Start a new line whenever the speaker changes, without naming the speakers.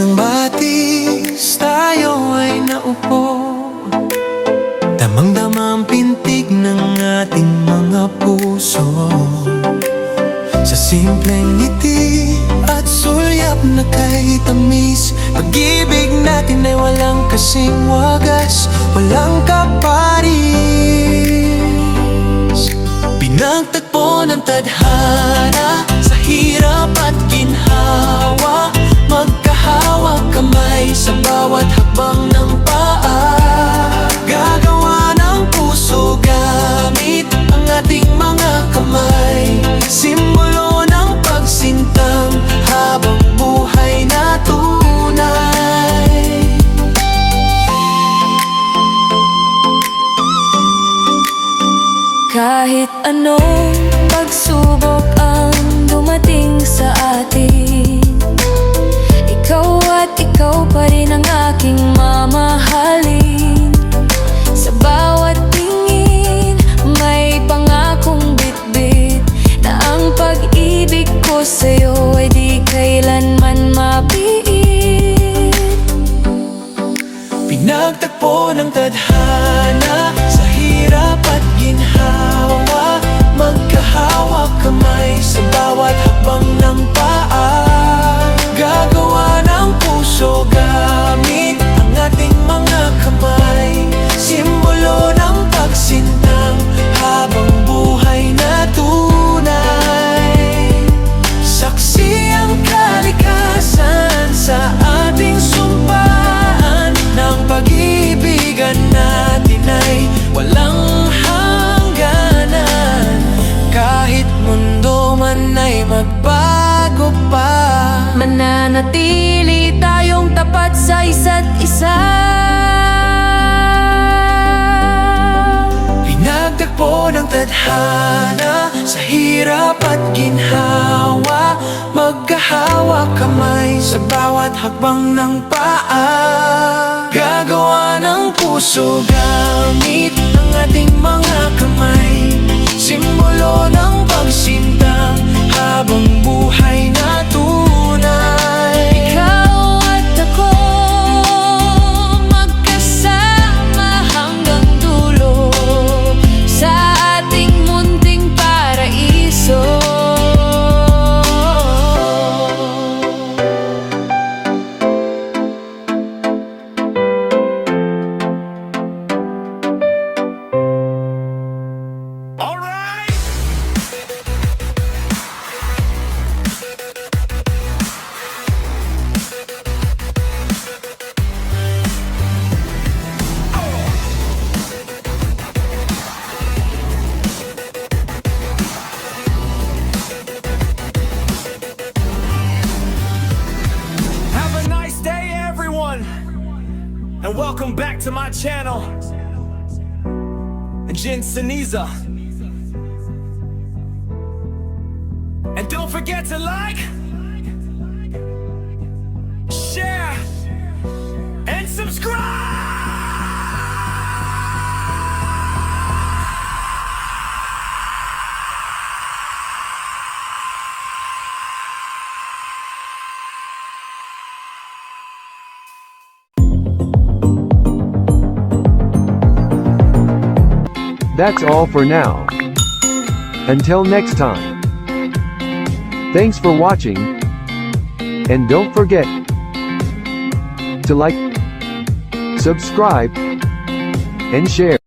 ng batis, tayo ay naupo. Damang-dama ang pintig ng ating mga puso. Sa simpleng ngiti at sulyap na kay tamis, pag-ibig natin ay walang kasing wagas, walang kaparis. Pinagtagpo ng tadhana sa hirap at ginhawa, magkahawak kamay sa bawat hakbang ng paa. Gagawa ng puso gamit ang ating mga kamay, simbolo ng pagsintang habang buhay na tunay.
Kahit anong pagsubok ang dumating sa atin, ikaw at ikaw pa rin ang aking mamahalin. Sa bawat tingin, may pangakong bitbit na ang pag-ibig ko sa'yo ay di kailanman mapiit.
Pinagtagpo ng tadhana sa hirap at ginhawa, magkahawak kamay sa bawat hakbang ng paa. Gagawa ng puso gamit ang ating mga kamay, simbolo ng pagsintang habang buhay na tunay. Saksi ang kalikasan sa ating sumpaan, ng pag-ibigan natin ay walang hangganan. Kahit mundo man ay magbago pa,
mananatili tayong tapat sa isa't isa.
Pinagtagpo ng tadhana sa hirap at ginhawa, magkahawak kamay sa bawat hakbang ng paa. Gagawa ng puso gamit ang ating mga kamay, simbolo ng pagsintang habang buhay na tunay.
Ikaw at ako, magkasama hanggang dulo sa ating munting paraiso.
And welcome back to my channel, Jin Seniza. And don't forget to like, share, and subscribe.
That's all for now. Until next time. Thanks for watching. And don't forget to like, subscribe, and share.